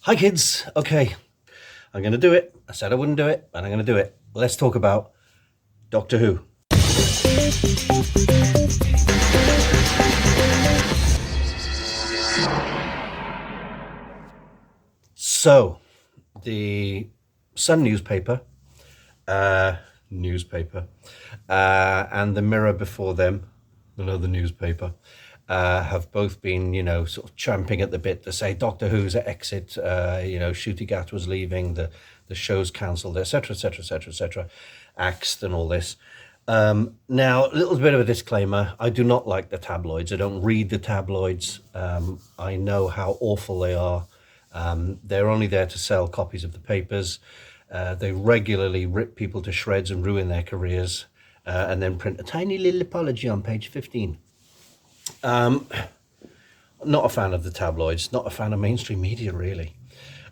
Hi kids, okay, I'm going to do it. I said I wouldn't do it, and I'm going to do it. Let's talk about Doctor Who. So, the Sun newspaper, and the Mirror before them, another newspaper, have both been, sort of champing at the bit to say Doctor Who's at exit, Ncuti Gat was leaving, the show's cancelled, etc., etc., etc., etc., axed and all this. Now, a little bit of a disclaimer. I do not like the tabloids. I don't read the tabloids. I know how awful they are. They're only there to sell copies of the papers. They regularly rip people to shreds and ruin their careers, and then print a tiny little apology on page 15. Not a fan of the tabloids, not a fan of mainstream media, really.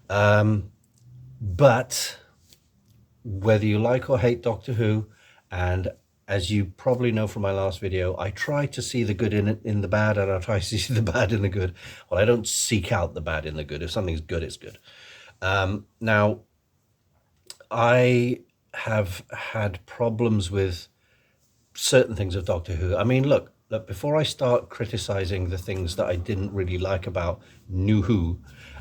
But whether you like or hate Doctor Who, and as you probably know from my last video, I try to see the good in the bad, and I try to see the bad in the good. Well, I don't seek out the bad in the good. If something's good, it's good. Now, I have had problems with certain things of Doctor Who. I mean, look, before I start criticizing the things that I didn't really like about New Who,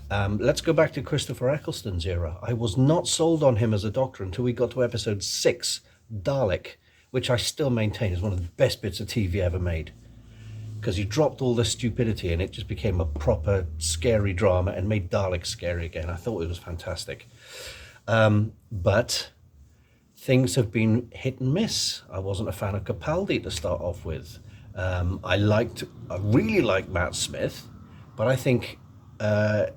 let's go back to Christopher Eccleston's era. I was not sold on him as a Doctor until we got to episode 6, Dalek, which I still maintain is one of the best bits of TV ever made, because he dropped all the stupidity and it just became a proper scary drama and made Dalek scary again. I thought it was fantastic. But things have been hit and miss. I wasn't a fan of Capaldi to start off with. I really liked Matt Smith, but I think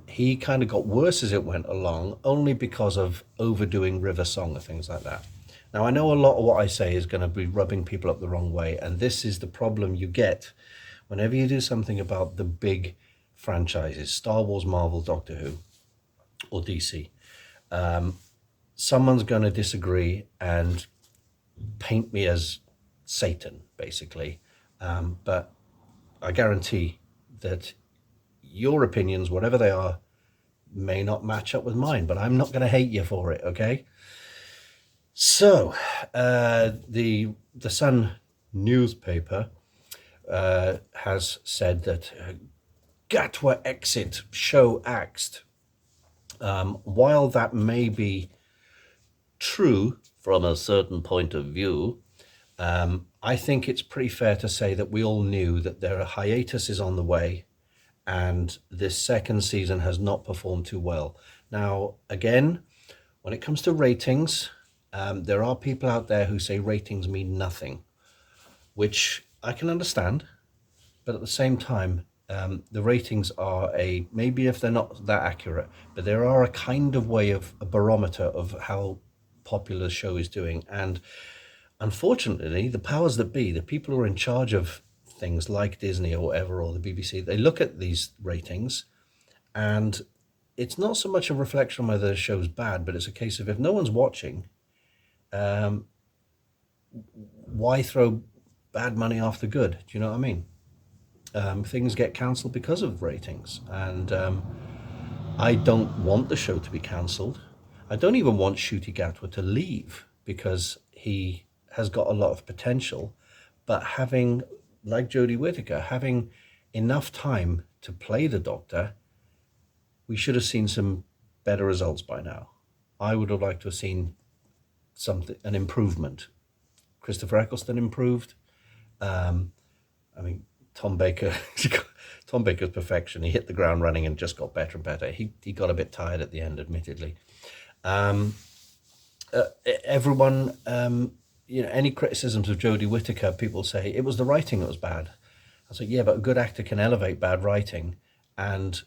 he kind of got worse as it went along, only because of overdoing River Song and things like that. Now, I know a lot of what I say is going to be rubbing people up the wrong way, and this is the problem you get whenever you do something about the big franchises, Star Wars, Marvel, Doctor Who, or DC. Someone's going to disagree and paint me as Satan, basically. But I guarantee that your opinions, whatever they are, may not match up with mine, but I'm not going to hate you for it, okay? So, the Sun newspaper has said that Gatwa exit, show axed. While that may be true from a certain point of view, I think it's pretty fair to say that we all knew that their hiatus is on the way, and this second season has not performed too well. Now, again, when it comes to ratings, there are people out there who say ratings mean nothing, which I can understand, but at the same time, the ratings are maybe if they're not that accurate, but there are a kind of way of a barometer of how popular the show is doing. And unfortunately, the powers that be, the people who are in charge of things like Disney or whatever, or the BBC, they look at these ratings, and it's not so much a reflection on whether the show's bad, but it's a case of, if no one's watching, why throw bad money after good? Do you know what I mean? Things get cancelled because of ratings, and I don't want the show to be cancelled. I don't even want Ncuti Gatwa to leave, because he has got a lot of potential, but having, like Jodie Whittaker, having enough time to play the Doctor, we should have seen some better results by now. I would have liked to have seen an improvement. Christopher Eccleston improved. Tom Baker's perfection. He hit the ground running and just got better and better. He got a bit tired at the end, admittedly. Everyone, any criticisms of Jodie Whittaker, people say it was the writing that was bad. I was like, yeah, but a good actor can elevate bad writing, and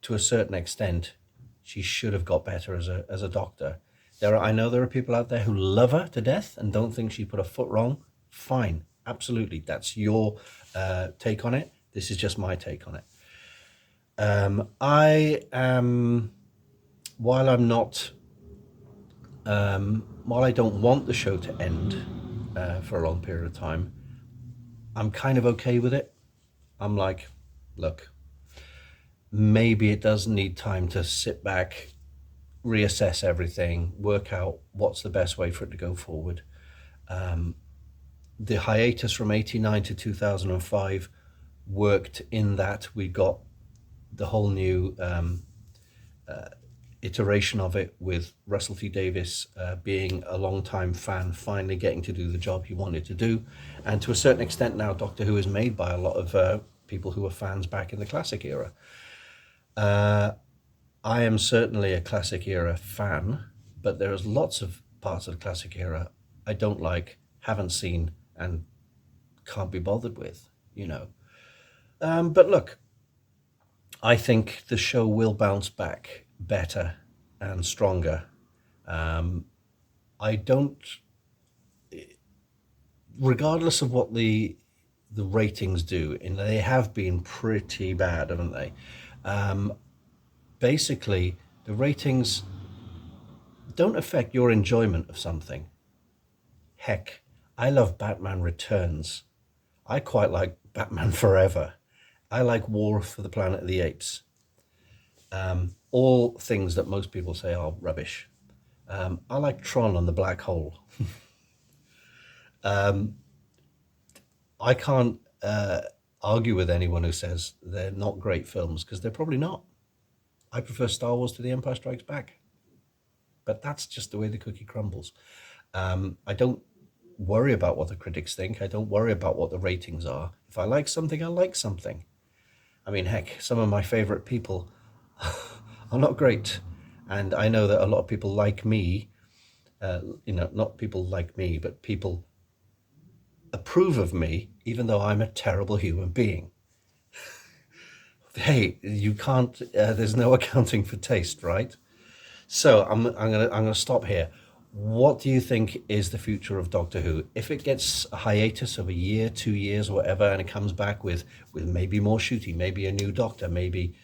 to a certain extent, she should have got better as a Doctor. I know there are people out there who love her to death and don't think she put a foot wrong. Fine, absolutely, that's your take on it. This is just my take on it. While I don't want the show to end for a long period of time, I'm kind of okay with it. I'm like, look, maybe it does need time to sit back, reassess everything, work out what's the best way for it to go forward. The hiatus from 89 to 2005 worked in that we got the whole new iteration of it, with Russell T Davies being a long-time fan, finally getting to do the job he wanted to do. And to a certain extent now, Doctor Who is made by a lot of people who were fans back in the classic era. I am certainly a classic era fan, but there's lots of parts of the classic era I don't like, haven't seen, and can't be bothered with, you know. But look, I think the show will bounce back better and stronger. I don't, regardless of what the ratings do, and they have been pretty bad, haven't they? Basically, the ratings don't affect your enjoyment of something. Heck, I love Batman Returns. I quite like Batman Forever. I like War for the Planet of the Apes. All things that most people say are rubbish. I like Tron and the Black Hole. I can't argue with anyone who says they're not great films, because they're probably not. I prefer Star Wars to The Empire Strikes Back. But that's just the way the cookie crumbles. I don't worry about what the critics think. I don't worry about what the ratings are. If I like something, I like something. I mean, heck, some of my favorite people are not great. And I know that a lot of people like me, not people like me, but people approve of me, even though I'm a terrible human being. Hey, you can't, there's no accounting for taste, right? So I'm gonna stop here. What do you think is the future of Doctor Who? If it gets a hiatus of a year, 2 years, whatever, and it comes back with maybe more shooting, maybe a new Doctor, maybe,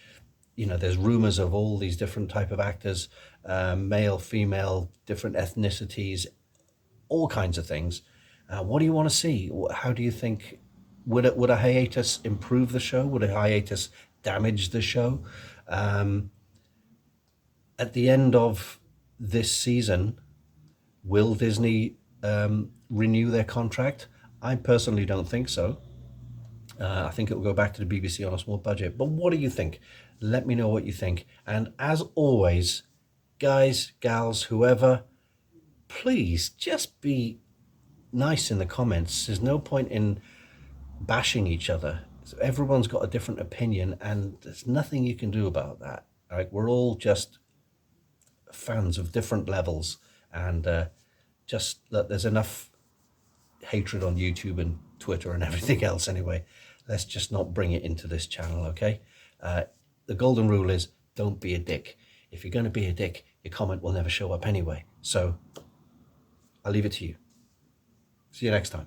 there's rumors of all these different type of actors, male, female, different ethnicities, all kinds of things. What do you want to see? How do you think, would a hiatus improve the show? Would a hiatus damage the show? At the end of this season, will Disney renew their contract? I personally don't think so. I think it will go back to the BBC on a small budget. But what do you think? Let me know what you think. And as always, guys, gals, whoever, please just be nice in the comments. There's no point in bashing each other. So everyone's got a different opinion, and there's nothing you can do about that. All right? We're all just fans of different levels, and just that there's enough hatred on YouTube and Twitter and everything else anyway. Let's just not bring it into this channel, okay? The golden rule is don't be a dick. If you're going to be a dick, your comment will never show up anyway. So I'll leave it to you. See you next time.